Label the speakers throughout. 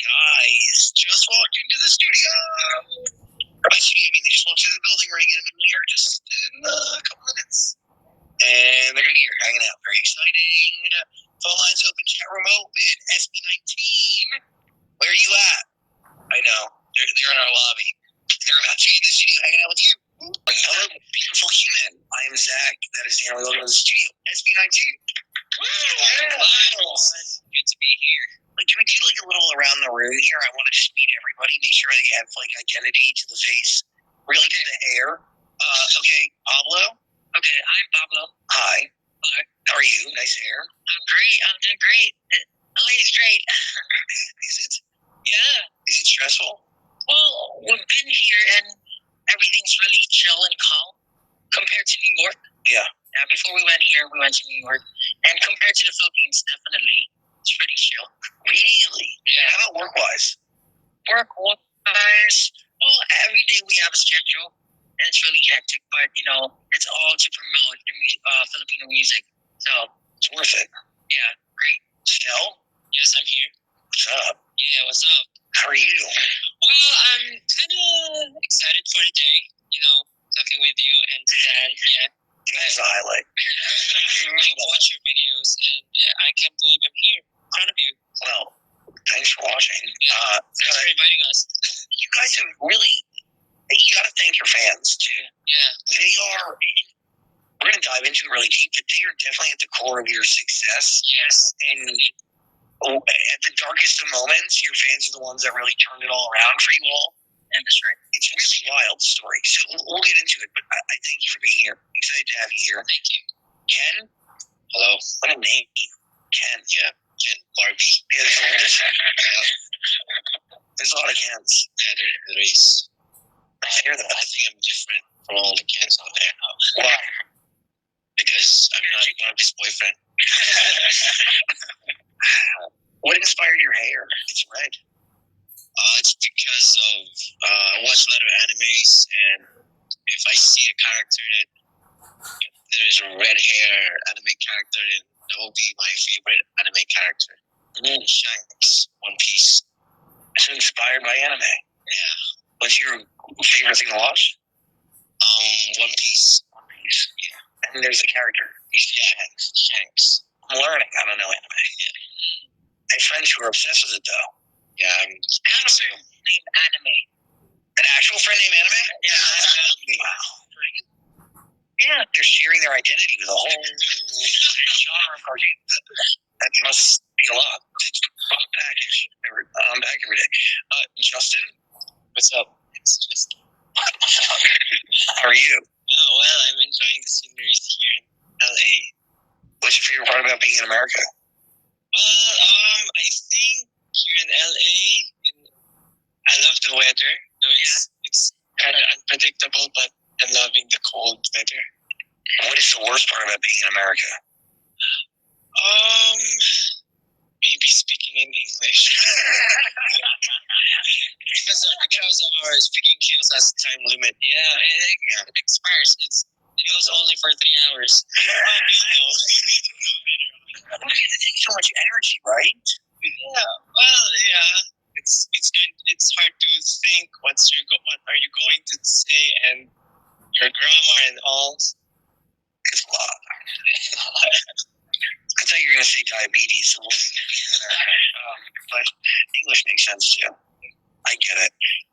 Speaker 1: guys just walked into the studio. By studio, I mean they just walked through the building. We're going to get them in here just in a couple minutes. And they're going to be here hanging out. Very exciting. Phone lines open, chat room open. SB19. Where are you at? I know. They're in our lobby. They're about to be in the studio hanging out with you. Hello, beautiful human. I am Zach. That is Dan. Welcome to the studio. SB19. Good to be here. Like, can we do like a little around the room here? I want to just meet everybody, make sure they have like identity to the face, really to the hair. Okay, Pablo.
Speaker 2: Okay, I'm Pablo.
Speaker 1: Hi.
Speaker 2: Hello.
Speaker 1: How are you? Nice hair.
Speaker 2: I'm great. I'm doing great. LA is great.
Speaker 1: Is it?
Speaker 2: Yeah.
Speaker 1: Is it stressful?
Speaker 2: Well, we've been here and everything's really chill and calm compared to New York.
Speaker 1: Yeah.
Speaker 2: Before we went here, we went to New York. And compared to the Philippines, definitely, it's pretty chill.
Speaker 1: Really?
Speaker 2: Yeah.
Speaker 1: How about work-wise?
Speaker 2: Work-wise, well, every day we have a schedule. And it's really hectic, but, you know, it's all to promote Filipino music. So,
Speaker 1: it's worth it.
Speaker 2: Yeah, great.
Speaker 1: Stell?
Speaker 2: Yes, I'm here.
Speaker 1: What's up?
Speaker 2: Yeah, what's up?
Speaker 1: How are you?
Speaker 2: Well, I'm kind of excited for the day, you know, talking with you and Dan, yeah.
Speaker 1: That's the highlight.
Speaker 2: I watch your videos, and I can't believe I'm here in front of you.
Speaker 1: Well, thanks for watching.
Speaker 2: Yeah, thanks for inviting us.
Speaker 1: You guys have really, you got to thank your fans, too.
Speaker 2: Yeah.
Speaker 1: They are, we're going to dive into it really deep, but they are definitely at the core of your success.
Speaker 2: Yes.
Speaker 1: And at the darkest of moments, your fans are the ones that really turned it all around for you all.
Speaker 2: And that's right.
Speaker 1: It's a really wild story. So we'll get into it, but I thank you for being here. Excited to have you here.
Speaker 2: Thank you.
Speaker 1: Ken? Hello. What a name. Ken. Yeah. Ken Barbie. Yeah, there's a lot of Kens. Yeah, there is. I hear that. I think I'm different from all the Kens out there. Why? Because I'm not Barbie's boyfriend. What inspired your hair? It's red. It's because of I watch a lot of animes, and if I see a character that there's a red hair anime character, then that will be my favorite anime character. Shanks, One Piece. It's inspired by anime. Yeah. What's your favorite thing to watch? One Piece. One Piece. Yeah. And there's a character. He's Shanks. Shanks. I'm learning. I don't know anime. Yeah. I have friends who are obsessed with it, though. Yeah, I'm
Speaker 2: Named Anime.
Speaker 1: An actual friend named Anime?
Speaker 2: Yeah.
Speaker 1: Wow. Yeah, they're sharing their identity with a whole genre of cartoons. That must be a lot. Package. I'm back every day. Justin? What's up? It's Justin. How are you?
Speaker 2: Oh, well, I'm enjoying the scenery here in LA.
Speaker 1: What's your favorite part about being in America?
Speaker 2: Well, I think here in LA, I love the weather. It's kind of unpredictable, but I'm loving the cold weather.
Speaker 1: What is the worst part about being in America?
Speaker 2: Maybe speaking in English. because our speaking skills has time limit. Yeah, it expires. It goes only for 3 hours.
Speaker 1: It takes so much energy, right?
Speaker 2: Yeah. Well, yeah. It's hard to think what are you going to say and your grammar and all.
Speaker 1: It's a lot. I thought you were going to say diabetes. But English makes sense too. I get it.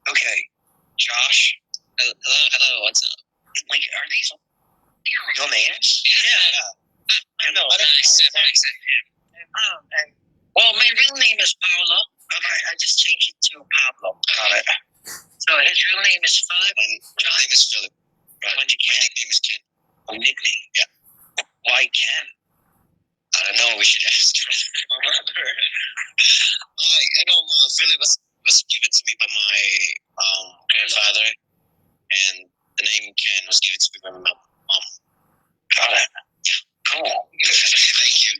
Speaker 1: Okay, Josh.
Speaker 2: Hello. What's up?
Speaker 1: Like, are these your real names?
Speaker 2: Yeah. I know. Except him. Well, my real name is Paolo. Okay, I just changed it to Pablo.
Speaker 1: Got it.
Speaker 2: So his real name is Philip.
Speaker 1: My name is Philip. My nickname is Ken. Oh, nickname? Yeah. Why Ken? I don't know. We should ask my mother. I know Philip was given to me by my grandfather, and the name Ken was given to me by my mom. Got it. Yeah. Cool. Thank you.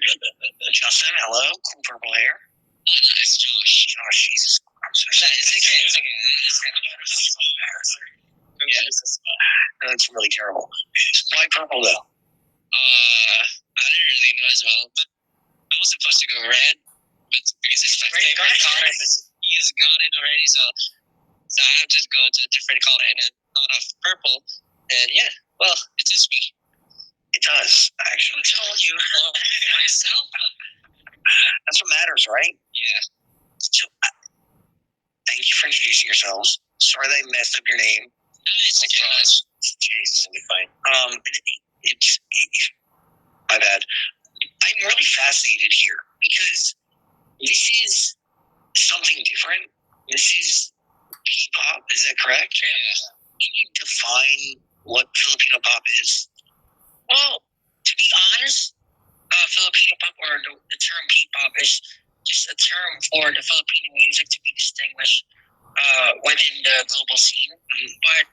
Speaker 1: Justin, hello. Cool purple hair.
Speaker 2: Oh, no, it's Josh.
Speaker 1: Josh, Jesus. I'm so sorry.
Speaker 2: It's okay.
Speaker 1: Yeah. That's really terrible. Why purple, though?
Speaker 2: I didn't really know as well, but I was supposed to go red, but because it's my favorite color, but he's got it already, so I have to go to a different color, and then thought of purple, and yeah, well, it is me.
Speaker 1: It does, actually.
Speaker 2: I told you myself.
Speaker 1: That's what matters, right?
Speaker 2: Yeah.
Speaker 1: So, thank you for introducing yourselves. Sorry that I messed up your name.
Speaker 2: No, it's okay.
Speaker 1: Jeez.
Speaker 2: It'll be fine.
Speaker 1: It's my bad. I'm really fascinated here because this is something different. This is P-pop. Is that correct?
Speaker 2: Yeah.
Speaker 1: Can you define what Filipino pop is?
Speaker 2: Well, to be honest, Filipino pop, or the term P-pop, is just a term for the Filipino music to be distinguished within the global scene. But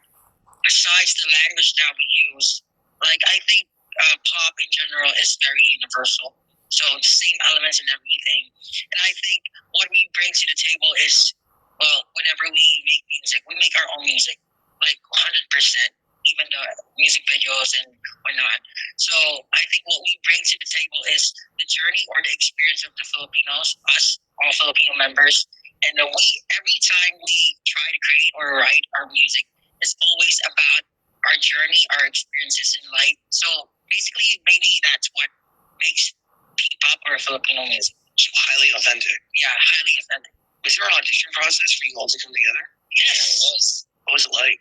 Speaker 2: besides the language that we use, like, I think pop in general is very universal. So the same elements and everything. And I think what we bring to the table is, well, whenever we make music, we make our own music, like 100%, even the music videos and whatnot. So I think what we bring to the table is the journey or the experience of the Filipinos, us, all Filipino members. And every time we try to create or write our music, it's always about our journey, our experiences in life. So basically, maybe that's what makes P-pop or Filipino music.
Speaker 1: So highly authentic.
Speaker 2: Yeah, highly authentic.
Speaker 1: Was there an audition process for you all to come together?
Speaker 2: Yes, it was.
Speaker 1: What was it like?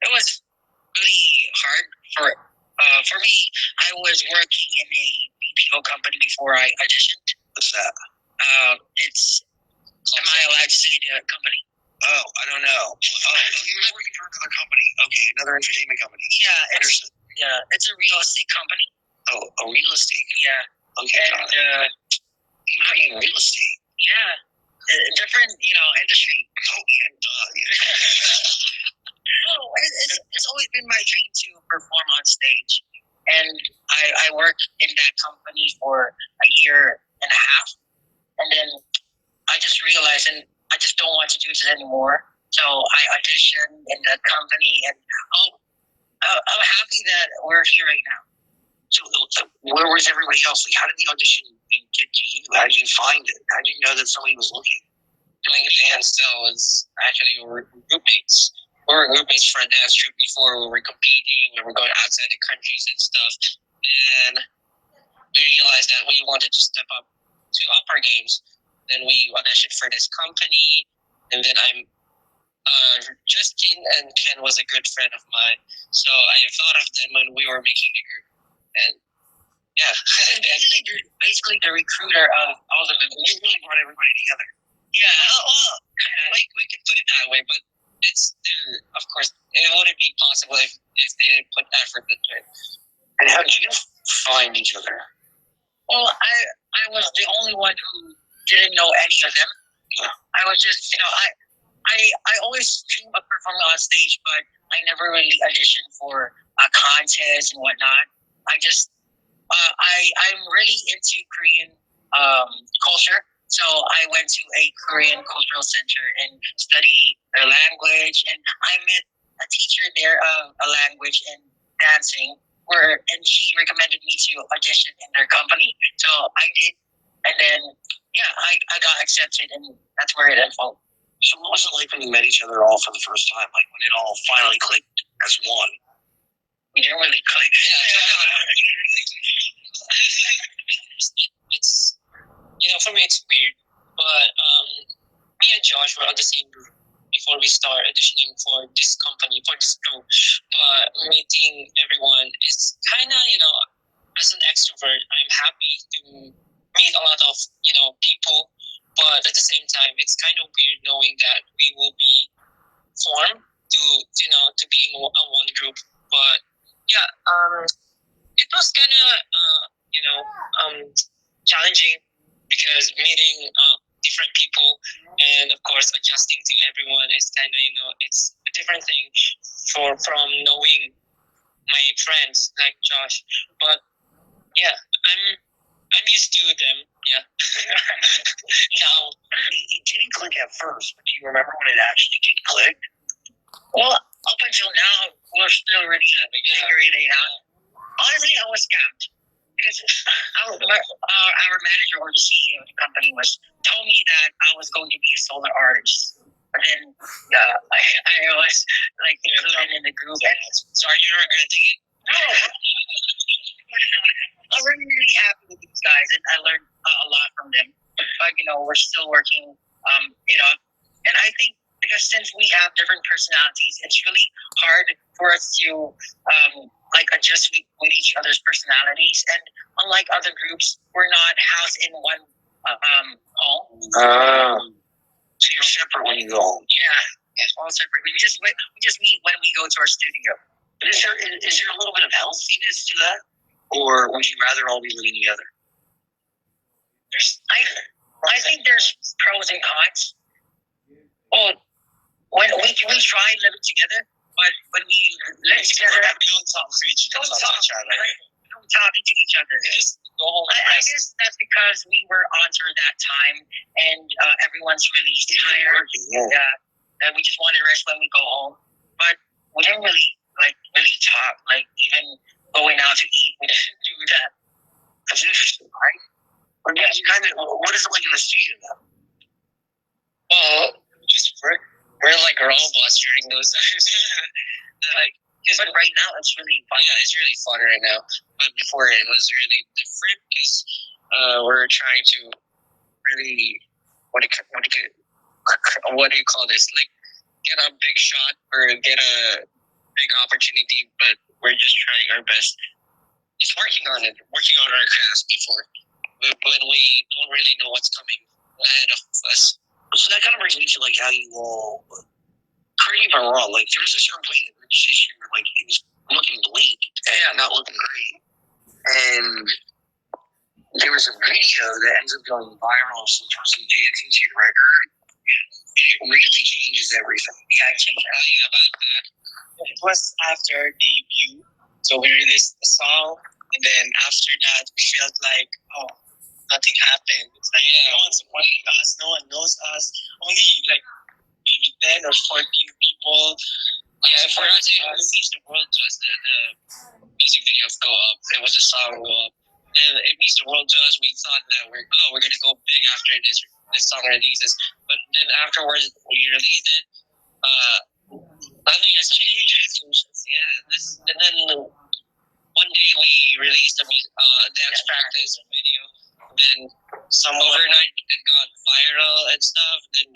Speaker 2: It was really hard for me. I was working in a BPO company before I auditioned.
Speaker 1: What's that?
Speaker 2: It's. Am I allowed to say the company?
Speaker 1: Oh, I don't know. Oh, you were working for another company. Okay, another entertainment company.
Speaker 2: Yeah, it's a real estate company.
Speaker 1: Oh, a real estate.
Speaker 2: Yeah.
Speaker 1: Okay.
Speaker 2: And
Speaker 1: I mean, real estate.
Speaker 2: yeah, different industry.
Speaker 1: Oh yeah.
Speaker 2: No, it's always been my dream to perform on stage, and I worked in that company for a year and a half, and then I just realized, and I just don't want to do this anymore. So I auditioned in that company, and I'm happy that we're here right now.
Speaker 1: So where was everybody else? Like, how did the audition get to you? How did you find it? How did you know that somebody was looking?
Speaker 2: Doing the dance still was actually we were groupmates. We were groupmates for a dance troupe before we were competing. We were going outside the countries and stuff, and we realized that we wanted to step up our games. Then we auditioned for this company, and then Justin and Ken was a good friend of mine, so I thought of them when we were making the group, and yeah, basically the recruiter of all the members.
Speaker 1: You really brought everybody together.
Speaker 2: Yeah, well, kind of. Like, we can put it that way, but it's of course it wouldn't be possible if they didn't put effort into it.
Speaker 1: And how did you find each other?
Speaker 2: Well, I was the only one who didn't know any of them. I was just, I always dream of performing on stage, but I never really auditioned for a contest and whatnot. I just, I'm really into Korean culture. So I went to a Korean cultural center and studied their language, and I met a teacher there of a language and dancing, and she recommended me to audition in their company. So I did, and then I got accepted, and that's where it unfolded.
Speaker 1: So what was it like when you met each other all for the first time? Like when it all finally clicked as one?
Speaker 2: We didn't really click. It's for me it's weird, but me and Josh were on the same group before we start auditioning for this company, for this group. But meeting everyone is kind of, as an extrovert, I'm happy to meet a lot of people, but at the same time, it's kind of weird knowing that we will be formed to be in one group. But yeah, it was kind of challenging because meeting different people and of course adjusting to everyone is kind of it's a different thing from knowing my friends like Josh. But yeah, I'm used to them. Yeah. Now
Speaker 1: it didn't click at first, but do you remember when it actually did click?
Speaker 2: Well, up until now, we're still really figuring it out. Honestly, I was scammed because our manager or the CEO of the company was told me that I was going to be a solo artist. But then I was like included in the group. And
Speaker 1: So are you regretting it?
Speaker 2: no, I'm really, really happy with these guys, and I learned a lot from them. But we're still working it up. And I think because since we have different personalities, it's really hard for us to adjust with each other's personalities. And unlike other groups, we're not housed in one home.
Speaker 1: So you're separate when you go home.
Speaker 2: Yeah, it's all separate. We just meet when we go to our studio.
Speaker 1: But is there a little bit of healthiness to that, or would you rather all be living together?
Speaker 2: I think there's pros and cons. Well, when we try living together, but when we live together,
Speaker 1: we don't talk to each other.
Speaker 2: We don't talk to each other.
Speaker 1: Just go home.
Speaker 2: I guess that's because we were on tour that time, and everyone's really tired. And we just wanted to rest when we go home. But we didn't really talk. Like even going out to eat, we didn't do that.
Speaker 1: That's interesting, right? What is it like in the studio now?
Speaker 2: Well, just we're like robots during those times. But right now it's really fun.
Speaker 1: Yeah, it's really fun right now. But before it was really different because we're trying to really what do you call this? Like get a big shot or get a big opportunity, but we're just trying our best. Just working on our craft before when we don't really know what's coming ahead of us. So that kind of brings me to like how you all, correct me if I'm wrong, like there was a certain point in the issue where like it was looking bleak and not looking great. And there was a video that ends up going viral of some person dancing to your record. It really changes everything.
Speaker 2: Yeah, it changed everything about that. It was after debut. So we released the song, and then after that we felt like, nothing happened. It's like no one's supporting us, no one knows us. Only like maybe 10 or 14 people.
Speaker 1: Yeah, for us it means the world to us. The music videos go up. It was a song go up. And it means the world to us. We thought that we're gonna go big after this song releases. But then afterwards we released it. Nothing has changed. Yeah. And then one day we released a dance practice video. Then some overnight it got viral and stuff. Then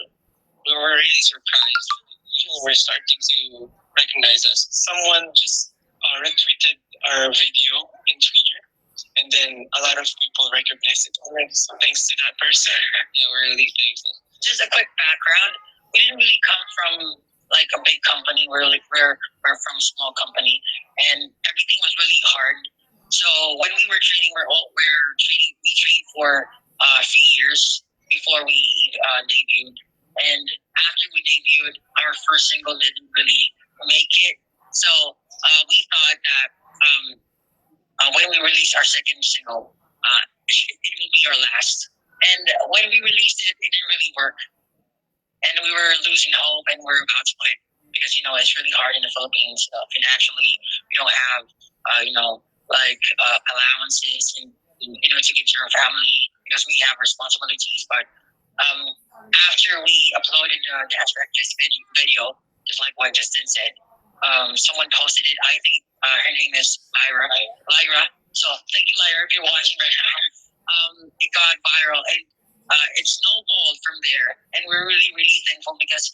Speaker 1: we were really surprised. People were starting to recognize us.
Speaker 2: Someone just retweeted our video in Twitter, and then a lot of people recognized it already. So thanks to that person.
Speaker 1: Yeah, we're really thankful.
Speaker 2: Just a quick background: we didn't really come from like a big company. We're from a small company, and everything was really hard. So when we were training, we trained for 3 years before we debuted. And after we debuted, our first single didn't really make it. So we thought that when we released our second single, it will be our last. And when we released it, it didn't really work. And we were losing hope, and we were about to quit because it's really hard in the Philippines. Financially, we don't have allowances and to give to our family because we have responsibilities. But after we uploaded the dance practice video, just like what Justin said, someone posted it. I think her name is Lyra. So thank you, Lyra, if you're watching right now. It got viral, and it snowballed from there. And we're really, really thankful because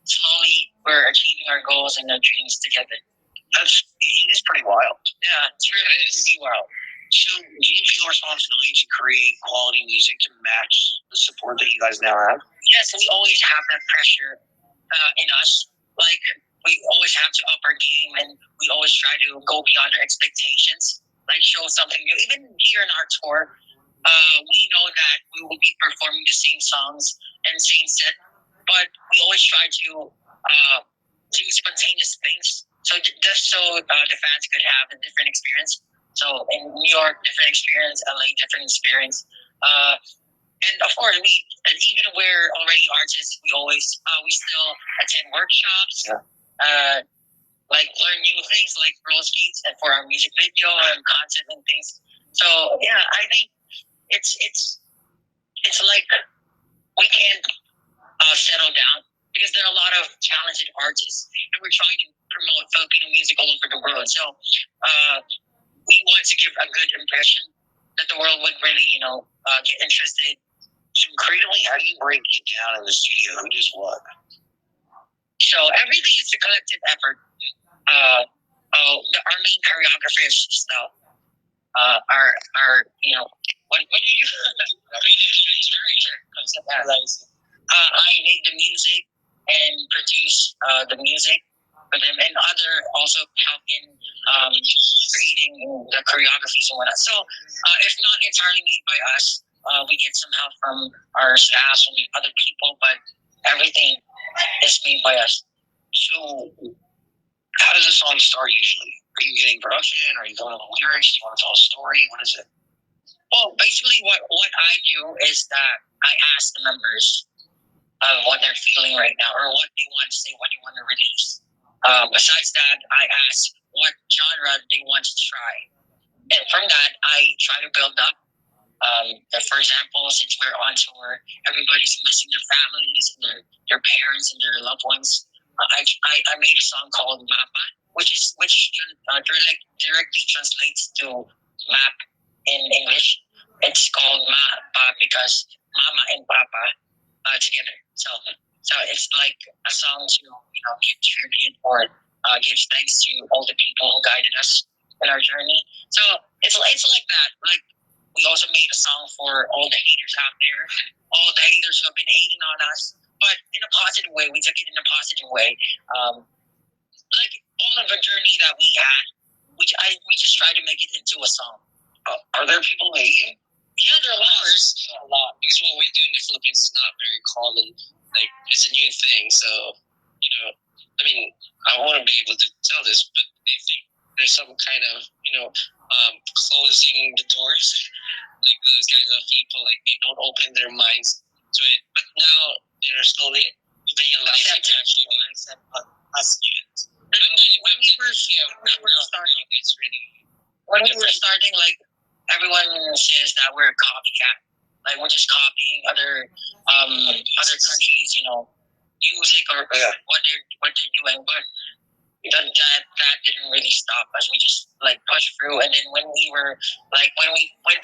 Speaker 2: slowly we're achieving our goals and our dreams together.
Speaker 1: It is pretty wild.
Speaker 2: Yeah, it's really wild.
Speaker 1: So do you feel responsibility to create quality music to match the support that you guys now have?
Speaker 2: Yes, we always have that pressure in us. Like, we always have to up our game, and we always try to go beyond our expectations, like show something new. Even here in our tour, we know that we will be performing the same songs and same set, but we always try to do spontaneous things. So just so the fans could have a different experience. So in New York, different experience. LA, different experience. And of course, even we're already artists, we still attend workshops.
Speaker 1: Yeah.
Speaker 2: Like learn new things like roller skates and for our music video and content and things. So yeah, I think it's like we can't settle down because there are a lot of talented artists, and we're trying to promote Filipino music all over the world. So we want to give a good impression that the world would really, get interested.
Speaker 1: So creatively, how do you break it down in the studio? Who does what?
Speaker 2: So everything is a collective effort. Our main choreographer is Stella. Our what do you I made the music and produce the music for them, and other also help in creating the choreographies and whatnot. So if not entirely made by us, we get some help from our staff and other people, but everything is made by us.
Speaker 1: So how does a song start usually? Are you getting production? Are you going to the lyrics? Do you want to tell a story? What is it?
Speaker 2: Well, basically, what I do is that I ask the members what they're feeling right now, or what they want to say, what they want to release. Besides that, I ask what genre they want to try, and from that, I try to build up. For example, since we're on tour, everybody's missing their families and their parents and their loved ones. I made a song called Mapa, which directly translates to map in English. It's called Mapa because Mama and Papa together. So it's like a song to give tribute or give thanks to all the people who guided us in our journey. So it's like that. Like we also made a song for all the haters out there, all the haters who have been hating on us, but in a positive way. We took it in a positive way. Like all of the journey that we had, we just tried to make it into a song.
Speaker 1: Are there people who hate you?
Speaker 2: Yeah, there are
Speaker 1: a lot. Because what we do in the Philippines is not very common. Like it's a new thing, so I mean, I want to be able to tell this, but I think there's some kind of closing the doors, like those kinds of people, like they don't open their minds to it. But now they're slowly realizing actually they accept us yet.
Speaker 2: When we were starting,
Speaker 1: it's really
Speaker 2: when we were starting, like everyone says that we're a copycat. Like we're just copying other countries, music or what they're doing. But that didn't really stop us. We just like pushed through, and then when we were like when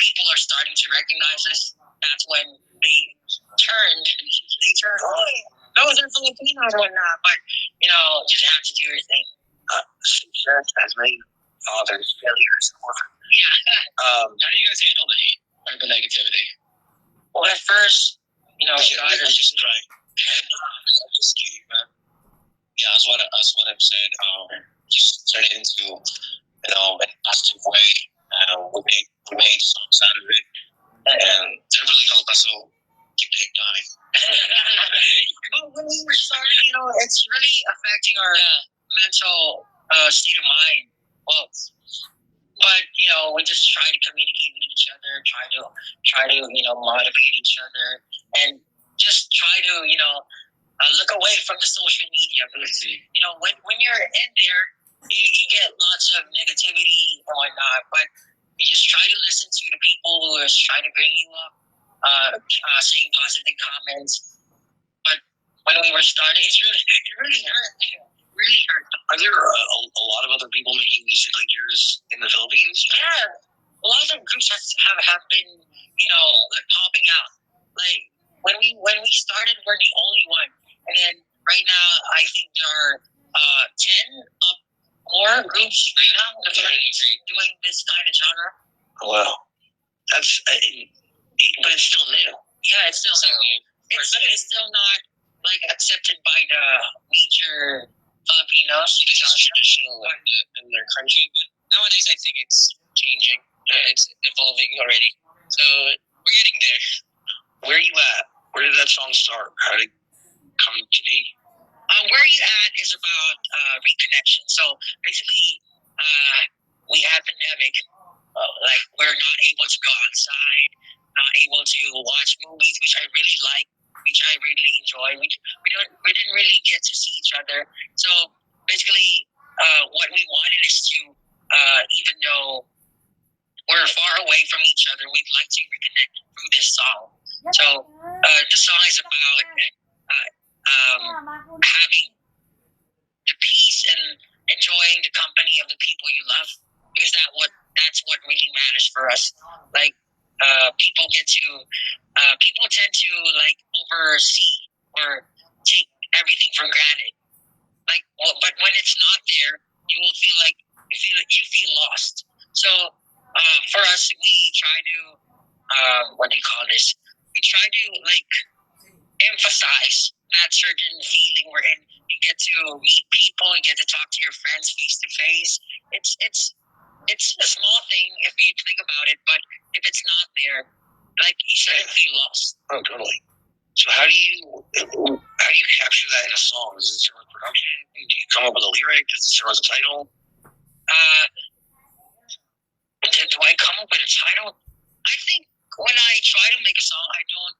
Speaker 2: people are starting to recognize us, that's when they turned. Oh, those are Filipinos or whatnot. But just have to do your thing.
Speaker 1: Success has made fathers failures.
Speaker 2: Yeah.
Speaker 1: How do you guys handle the hate or the negativity?
Speaker 2: Well, at first,
Speaker 1: God is just trying. I'm just kidding, man. Yeah, that's what I've said. Just turn it into an positive way. We made songs out of it, and that really helped us. So keep the hate going.
Speaker 2: But when we were starting, it's really affecting our mental state of mind. Well, but we just try to communicate with each other, try to motivate each other, and just try to look away from the social media because when you're in there, you get lots of negativity and whatnot. But you just try to listen to the people who is trying to bring you up, saying positive comments. But when we were starting, it really hurt. Really hurt.
Speaker 1: Are there a lot of other people making music like yours in the Philippines?
Speaker 2: Yeah, a lot of groups have been like popping out. Like when we started, we're the only one, and then right now I think there are 10 more groups right now in the Philippines doing this kind of genre.
Speaker 1: Wow, that's but it's still new.
Speaker 2: Yeah, it's still new. It's still not like accepted by the major Filipinos.
Speaker 1: Because it's traditional in their country, but nowadays I think it's changing. It's evolving already. So we're getting there. Where are you at? Where did that song start? How did it come to be?
Speaker 2: Where you at is about reconnection. So basically, we had pandemic. Like we're not able to go outside, not able to watch movies, which I really like, which I really enjoy. We didn't really get to see each other. So basically, what we wanted is to, even though we're far away from each other, we'd like to reconnect through this song. So the song is about having the peace and enjoying the company of the people you love, because that's what really matters for us. Like people tend to like oversee or take everything for granted. Like, but when it's not there, you will feel like you feel lost. So for us, we try to what do you call this? We try to like emphasize that certain feeling wherein you get to meet people, you get to talk to your friends face to face. It's a small thing if you think about it, but if it's not there, like you shouldn't feel lost.
Speaker 1: Oh, totally. So how do you capture that in a song? Does it serve as production? Do you come up with a lyric? Does it serve as a title?
Speaker 2: Do I come up with a title? I think when I try to make a song, I don't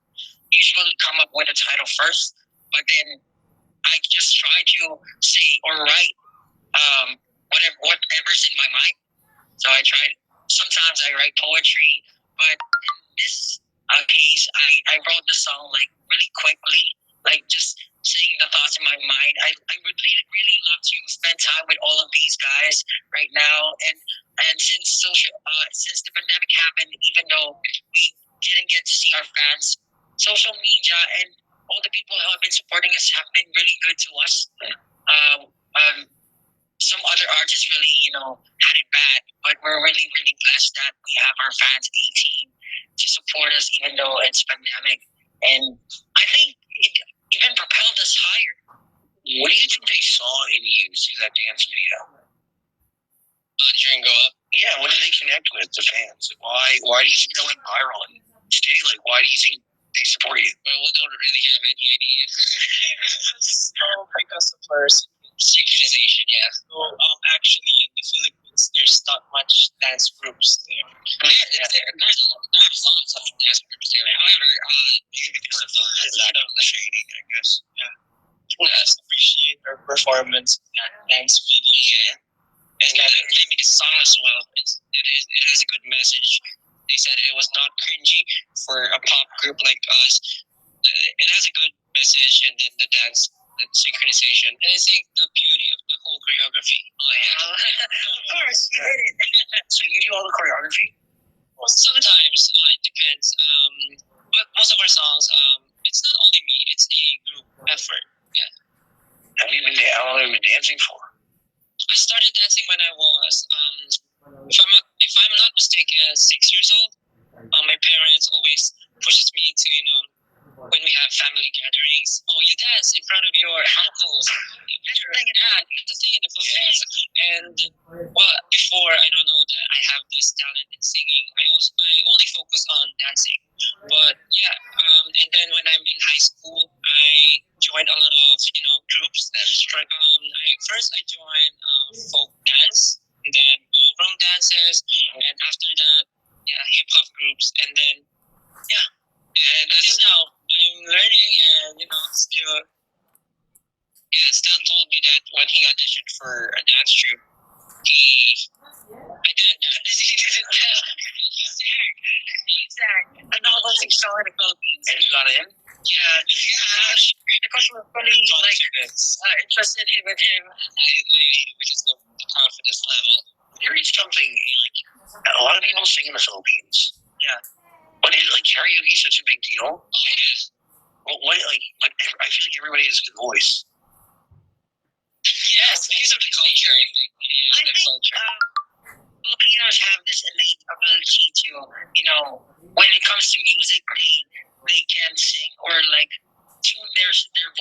Speaker 2: usually come up with a title first, but then I just try to say or write whatever's in my mind. So sometimes I write poetry, but in this case, I wrote the song like really quickly, like just saying the thoughts in my mind. I would really love to spend time with all of these guys right now, and since the pandemic happened, even though we didn't get to see our fans, social media and all the people who have been supporting us have been really good to us. Some other artists really, had it bad, but we're really, really blessed that we have our fans 18 to support us, even though it's pandemic. And I think it even propelled us higher.
Speaker 1: What do you think they saw in you through that dance video?
Speaker 2: During Go Up?
Speaker 1: Yeah, what did they connect with, the fans? Why do you think that went viral? And today, like, why do you think they support you?
Speaker 2: Well, we don't really have any idea.
Speaker 3: I guess the first
Speaker 2: Synchronization, yeah.
Speaker 3: So actually in the Philippines there's not much dance groups there.
Speaker 2: There's lots of dance groups there. However,
Speaker 1: Maybe because of the lack of training, I guess.
Speaker 3: Let's appreciate our performance in that dance video.
Speaker 2: Yeah. And maybe the song as well. It has a good message. They said it was not cringy for a pop group like us. It has a good message, and then the dance, the synchronization, and I think the beauty of the whole choreography. Oh yeah, of course, you did it.
Speaker 1: So you do all the choreography?
Speaker 2: Well, sometimes it depends. But most of our songs, it's not only me; it's a group effort. Yeah.
Speaker 1: How long have you been dancing for?
Speaker 2: I started dancing when I was, if I'm not mistaken, 6 years old. My parents always pushes me to, when we have family gatherings, oh, you dance in front of your uncles. That's the thing in the Philippines. And well, before I don't know that I have this talent in singing, I only focus on dancing. But yeah, and then when I'm in high school, I joined a lot of groups. First I joined folk dance, and then ballroom dances, and after that, yeah, hip hop groups, and then yeah, and until now I'm learning, and still, yeah, Stan told me that when he auditioned for a dance troupe, I didn't dance. He didn't dance. He sang a novel song in the Philippines.
Speaker 1: And you got in?
Speaker 2: Yeah, because we're really interested with him, because of the confidence level.
Speaker 1: You reached something, a lot of people sing in the Philippines.
Speaker 2: Yeah.
Speaker 1: But is karaoke such a big deal?
Speaker 2: Oh yeah.
Speaker 1: Well, I feel like everybody has a good voice.
Speaker 2: Yes, because of the culture, I think. Yeah, I think Filipinos have this innate ability to, when it comes to music, they can sing or tune their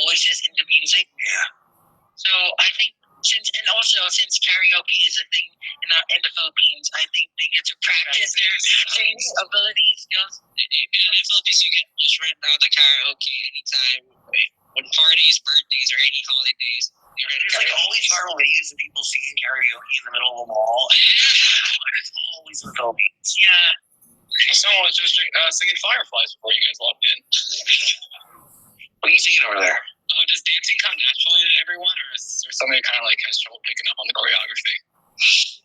Speaker 2: voices into music.
Speaker 1: Yeah.
Speaker 2: So I think since karaoke is a thing in the Philippines, I think they get to practice their singing ability skills. In the Philippines, you can just rent out a karaoke anytime, when parties, birthdays, or any holidays.
Speaker 1: There's always viral videos of people singing karaoke in the middle of a mall. It's always in the Philippines.
Speaker 2: Yeah.
Speaker 3: Someone was just singing Fireflies before you guys walked in.
Speaker 1: What are you singing over there?
Speaker 3: Does dancing come naturally to everyone, or is there somebody kind of has trouble picking up on the choreography?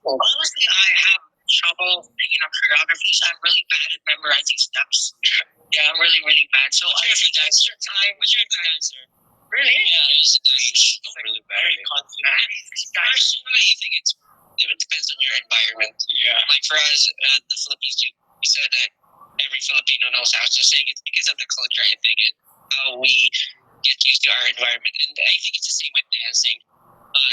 Speaker 2: Well, honestly, I have trouble picking up choreographies. I'm really bad at memorizing steps. Yeah, I'm really, really So I think extra time.
Speaker 3: What's your favorite dancer?
Speaker 2: Really?
Speaker 3: Yeah, there's a dancer.
Speaker 1: Really bad.
Speaker 3: Very confident.
Speaker 1: Personally, I think it depends on your environment.
Speaker 3: Yeah.
Speaker 1: Like for us, the Philippines, we said that every Filipino knows how to sing. It's because of the culture, I think, and how we get used to our environment. And I think it's the same with dancing.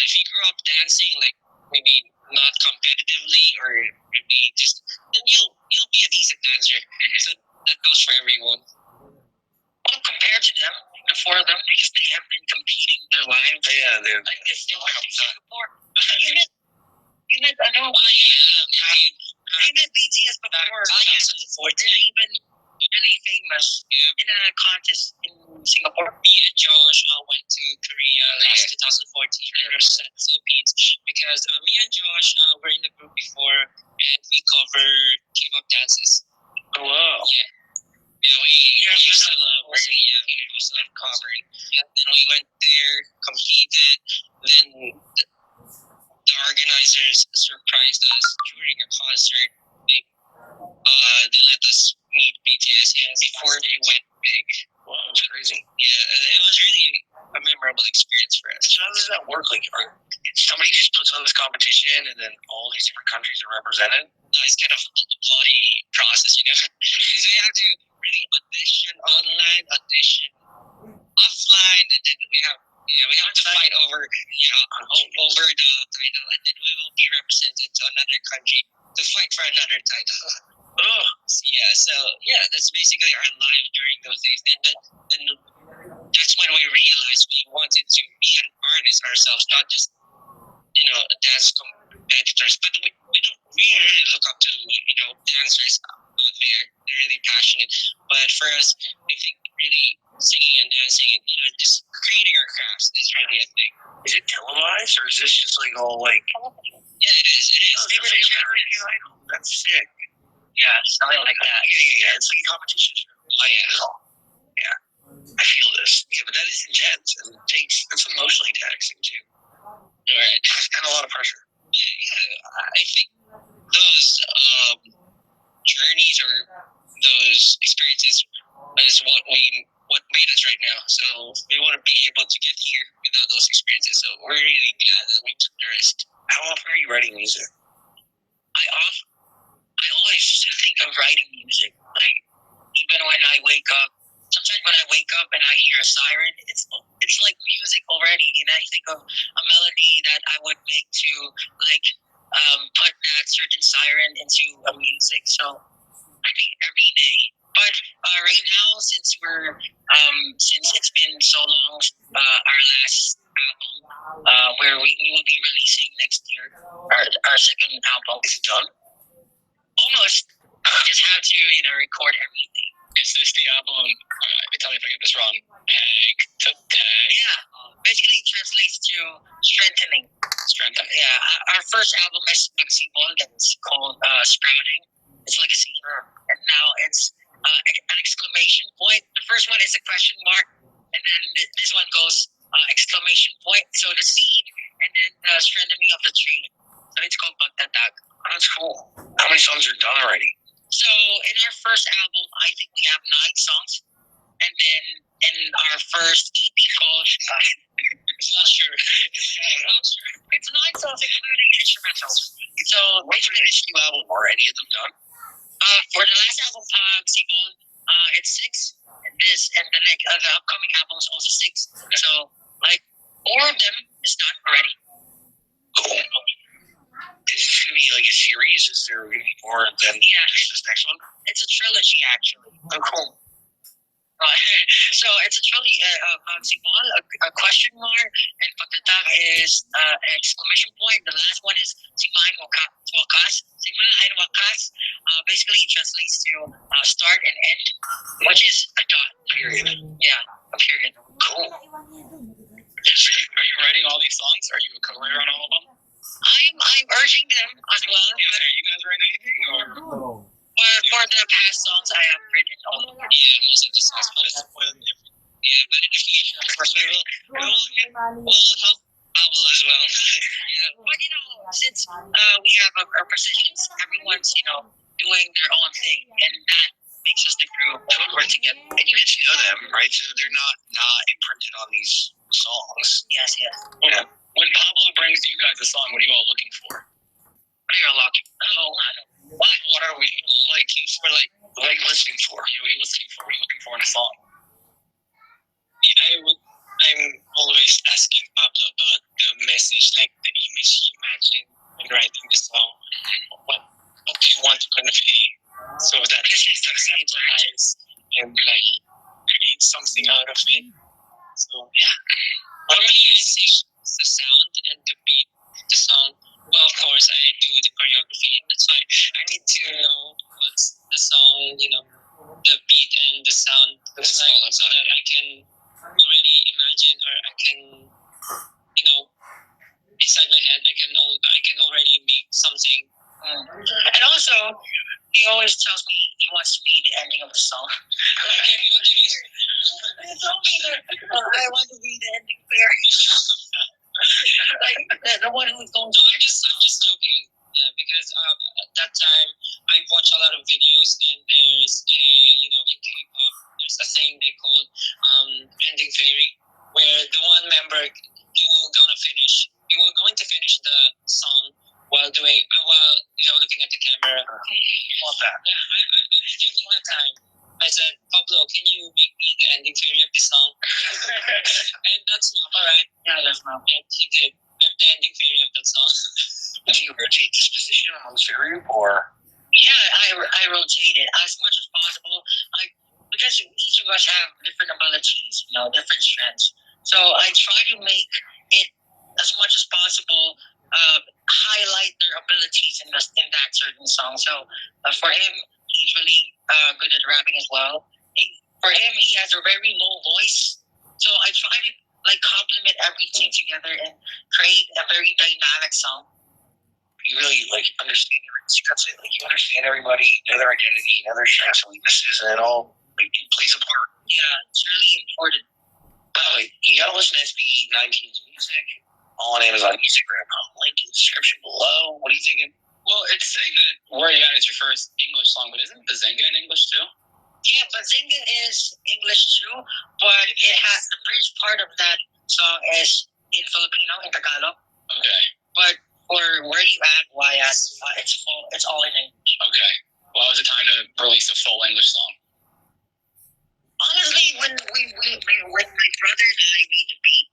Speaker 1: If you grew up dancing, like maybe not competitively or maybe just, then you'll be a decent dancer. So that goes for everyone.
Speaker 2: Well, compared to them, before them, because they have been competing their lives.
Speaker 1: Yeah, they're
Speaker 2: Like this thing in Singapore. You met, I know. They met BTS before.
Speaker 1: yes,
Speaker 2: They're even really famous in a contest in Singapore.
Speaker 3: Me and Josh went to Korea last 2014 represent Philippines because me and Josh were in the group before and we covered K-pop dances.
Speaker 1: Oh, wow.
Speaker 3: Yeah. Yeah, we used to love covering. Yeah. Then we went there, competed. Then the organizers surprised us during a concert. They let us meet BTS before they went big.
Speaker 1: Wow, that's crazy.
Speaker 3: Yeah, it was really a memorable experience for us.
Speaker 1: So how does that work? Like, somebody just puts on this competition and then all these different countries are represented?
Speaker 3: No, it's kind of a bloody process, you know? Because we have to really audition online, audition offline, and then we have to fight over over the title, and then we will be represented to another country to fight for another title.
Speaker 1: Oh,
Speaker 3: yeah, so that's basically our life during those days, and then that's when we realized we wanted to be an artist ourselves, not just dance competitors. But we don't really look up to dancers out there. They're really passionate. But for us, I think really singing and dancing and just creating our crafts is really a thing.
Speaker 1: is it televised or is this just like all like?
Speaker 3: Yeah, it is. It is.
Speaker 1: Oh, they were the American Idol. That's sick.
Speaker 2: Yeah, something like that.
Speaker 1: Yeah. It's like a competition show.
Speaker 3: Oh yeah.
Speaker 1: Yeah. I feel this. Yeah, but that is intense and it's emotionally taxing too.
Speaker 3: Right.
Speaker 1: And a lot of pressure.
Speaker 3: Yeah, I think those journeys or those experiences is what made us right now. So we want to be able to get here without those experiences. So we're really glad that we took the risk.
Speaker 1: How often are you writing music?
Speaker 2: I always think of writing music. Like, even when I wake up, sometimes when I wake up and I hear a siren, it's like music already. And I think of a melody that I would make to, like, put that certain siren into a music. So I think every day. But right now, since it's been so long, our last album, where we will be releasing next year, our second album.
Speaker 1: Is it done?
Speaker 2: Almost. We just have to, record everything.
Speaker 3: Is this the album? Tell me if I get this wrong. Tag to tag.
Speaker 2: Yeah. Basically, it translates to strengthening.
Speaker 3: Strengthening.
Speaker 2: Yeah. Our first album is Maximol. That's called Sprouting. It's Legacy. And now it's an exclamation point. The first one is a question mark, and then this one goes exclamation point. So the seed, and then the strengthening of the tree. So it's called Bagtatag.
Speaker 1: That's cool. How many songs are done already?
Speaker 2: So in our first album, I think we have 9 songs, and then in our first EP called
Speaker 3: It's not sure.
Speaker 2: it's 9 songs including instrumentals. So
Speaker 1: What's your issue album? Are any of them done?
Speaker 2: for the last album, Sibol, it's 6. And the upcoming album is also 6. So like 4 of them is done already.
Speaker 1: Cool. Is this going to be like a series? Is there going to be more than just this next one?
Speaker 2: It's a trilogy actually.
Speaker 1: Oh, cool.
Speaker 2: So it's a trilogy. Sibol, a question mark, and Pagtatag is an exclamation point. The last one is Simahan Wakas. Simahan Wakas basically translates to start and end, which is a dot.
Speaker 1: Period.
Speaker 2: Yeah, a period.
Speaker 1: Cool.
Speaker 3: Are you writing all these songs? Are you a co-writer on all of them?
Speaker 2: I'm urging them as well.
Speaker 3: Yeah, are you guys writing anything? Or?
Speaker 2: For the past songs, I have written all of them.
Speaker 3: Yeah, most of the songs. But but in the future, of course, we'll help Pablo as well.
Speaker 2: Yeah, but since we have our positions, everyone's doing their own thing, and that makes us the group that would work together.
Speaker 1: And you get to know them, right? So they're not imprinted on these songs.
Speaker 2: Yes, yes.
Speaker 1: Yeah.
Speaker 3: When Pablo brings you guys a song, what are you all looking for?
Speaker 2: What are you all looking? Oh, I don't.
Speaker 3: What are we all looking for? Like,
Speaker 1: What are you listening for?
Speaker 3: what are you listening for? What are you looking for in a song? I'm always asking Pablo about the message, like the image you imagine when writing the song. What do you want to convey so that it sensibilize and like create something out of it? So yeah. For me, I think the sound and the beat, the song. Well, of course, I do the choreography, and that's why I need to know what's the song, the beat and the sound looks like, so that I can already imagine, or I can, inside my head, I can already make something.
Speaker 2: And also, he always tells me he wants to be the ending of the song. He told me that I want to be the ending fairy. Like the one who's going
Speaker 3: No, I'm just joking. Yeah, because at that time I watch a lot of videos, and there's a in K-pop there's a thing they call ending fairy, where the one member he will going to finish the song while doing looking at the camera.
Speaker 1: Love that.
Speaker 3: Yeah, I was joking one time. I said, Pablo, can you make me the ending fairy of this song? And that's not alright.
Speaker 2: Yeah, that's not.
Speaker 3: And he did. I'm the ending fairy of that song.
Speaker 1: Do you rotate this position on the group, or?
Speaker 2: Yeah, I rotate it as much as possible. Because each of us have different abilities, different strengths. So I try to make it as much as possible highlight their abilities in that certain song. So for him, he's really good at rapping as well. For him, he has a very low voice. So I try to complement everything together and create a very dynamic song.
Speaker 1: You really understand you understand everybody, know their identity, know their strengths and weaknesses, and it all plays a part.
Speaker 2: Yeah, it's really important.
Speaker 1: By the way, you gotta listen to SB19's music on Amazon Music. We're gonna put a link in the description below. What are you thinking?
Speaker 3: Well, it's saying that Where You At is your first English song, but isn't Bazinga in English too?
Speaker 2: Yeah, Bazinga is English too, but it has the bridge part of that song is in Filipino, in Tagalog.
Speaker 3: Okay.
Speaker 2: But for Where You At, it's all in English.
Speaker 3: Okay. Well, was it time to release a full English song?
Speaker 2: Honestly, when my brother and I made the beat,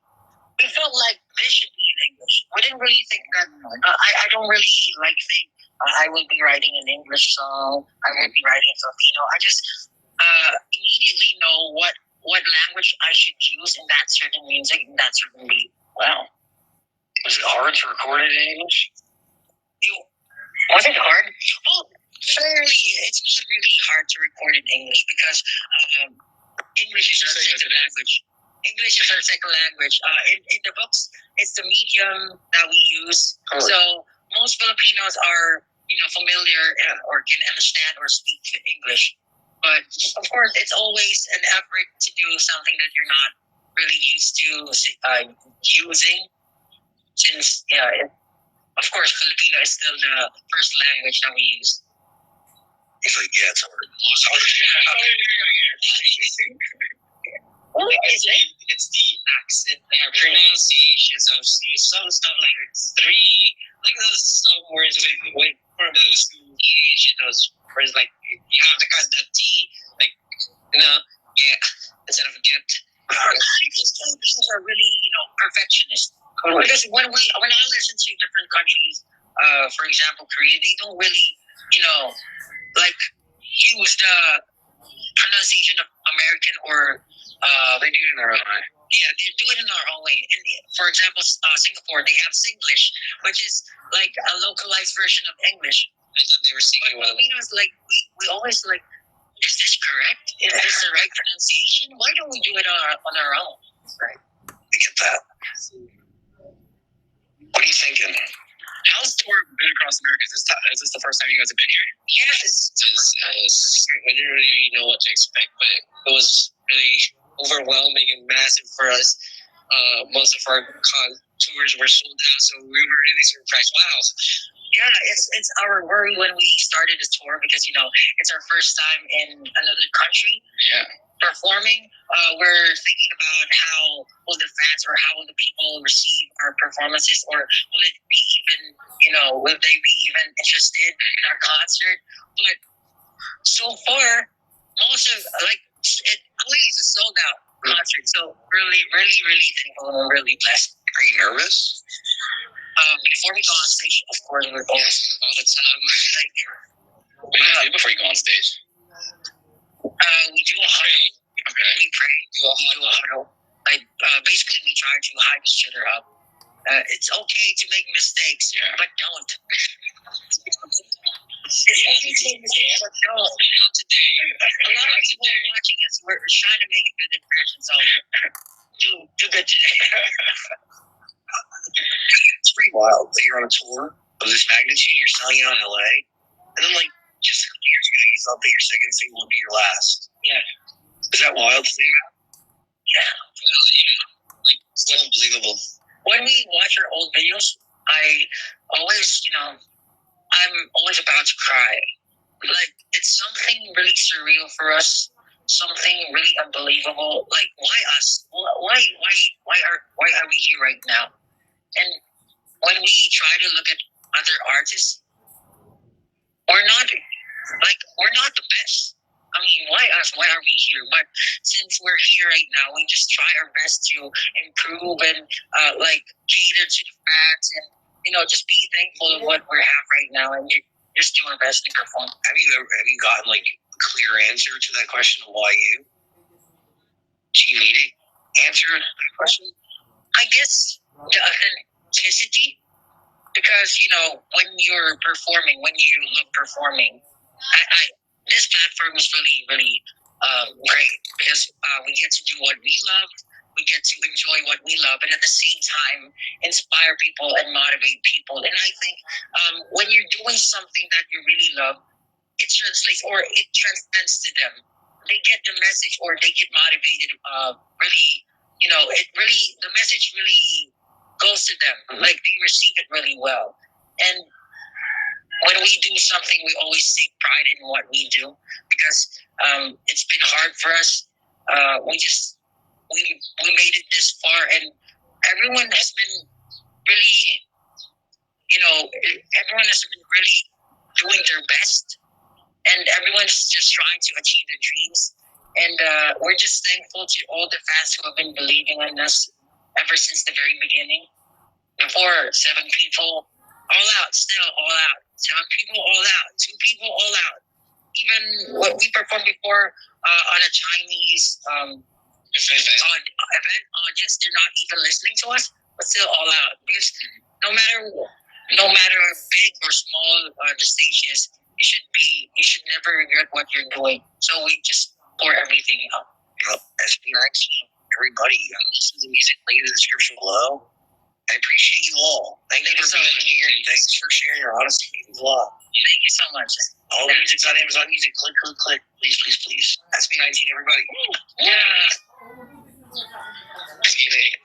Speaker 2: we felt like this should be in English. We didn't really think that. I don't really think I will be writing an English song. I will be writing a Filipino. I just immediately know what language I should use in that certain music, in that certain beat.
Speaker 1: Wow. Was it hard to record it in English?
Speaker 2: Was it hard? Well, fairly. It's not really hard to record in English because English is our second language. English is our second language. In the books, it's the medium that we use. Oh. So most Filipinos are familiar or can understand or speak English. But of course, it's always an effort to do something that you're not really used to using. Since of course, Filipino is still the first language that we use.
Speaker 1: He's like, yeah, it's hard.
Speaker 2: Well,
Speaker 3: it's the accent, pronunciations of some stuff like some words with for those th and those words you have to cut the T, instead of get.
Speaker 2: These Filipinos are really, perfectionists. Because when I listen to different countries, for example, Korea, they don't really, use the pronunciation of American or
Speaker 1: they do it in their own way.
Speaker 2: Yeah, they do it in our own way. And for example, Singapore, they have Singlish, which is like a localized version of English.
Speaker 3: I thought they were singing
Speaker 2: well. Filipinos, we always is this correct? Is this the right pronunciation? Why don't we do it on our own?
Speaker 1: Right. I get that. What are you thinking?
Speaker 3: How's the tour been across America? Is this the first time you guys have been here?
Speaker 2: Yes.
Speaker 3: We didn't really know what to expect, but it was really overwhelming and massive for us. Most of our tours were sold out, so we were really surprised. Wow.
Speaker 2: Yeah, it's our worry when we started the tour because it's our first time in another country.
Speaker 3: Yeah.
Speaker 2: Performing. We're thinking about how will the fans or how will the people receive our performances, or will it be even will they be even interested in our concert? But so far, most of it always a sold out concert. So really, really, really thankful and really blessed.
Speaker 1: Are you nervous?
Speaker 2: Before we go on stage, of course, we're always
Speaker 3: all the time. What do you do before you go on stage?
Speaker 2: we do a huddle.
Speaker 3: Okay.
Speaker 2: We pray. We do a huddle. Basically, we try to hype each other up. It's okay to make mistakes, but don't. It's easy to make mistakes, but don't.
Speaker 3: Not today.
Speaker 2: A lot of people are watching us. We're trying to make a good impression, so do good today.
Speaker 1: It's pretty wild that you're on a tour of this magnitude. You're selling out in LA, and then just a couple years ago, you thought that your second single would be your last.
Speaker 2: Yeah.
Speaker 1: Is that wild to think about?
Speaker 2: Yeah.
Speaker 1: It's unbelievable.
Speaker 2: When we watch our old videos, I always, I'm always about to cry. It's something really surreal for us, something really unbelievable. Why us? Why are we here right now? And when we try to look at other artists, we're not the best. I mean, why us? Why are we here? But since we're here right now, we just try our best to improve and cater to the fans, and just be thankful of what we have right now, and just do our best to perform.
Speaker 1: Have you gotten a clear answer to that question of why you? Do you need to answer that question?
Speaker 2: I guess the authenticity, because when you're performing, when you love performing, this platform is really, really great because we get to do what we love, we get to enjoy what we love, and at the same time inspire people and motivate people. And I think when you're doing something that you really love, it translates or it transcends to them. They get the message or they get motivated. The message really goes to them. They receive it really well. And when we do something, we always take pride in what we do because it's been hard for us. We made it this far, and everyone has been really, everyone has been really doing their best, and everyone's just trying to achieve their dreams. And we're just thankful to all the fans who have been believing in us ever since the very beginning. Before 7 people, all out, still all out. 7 people, all out. 2 people, all out. Even what we performed before on a Chinese event audience, they're not even listening to us, but still all out. Because no matter big or small the stage is, you should never regret what you're doing. So we just pour everything out.
Speaker 1: SB19, everybody, listen to the music, link in the description below. I appreciate you all. Thank you for being here. Thanks for sharing your honesty. It means a lot.
Speaker 2: Thank you so much.
Speaker 1: All the music's on Amazon Music. Click, click, click. Please, please, please. SB19, everybody.
Speaker 2: Yeah.
Speaker 1: SB19.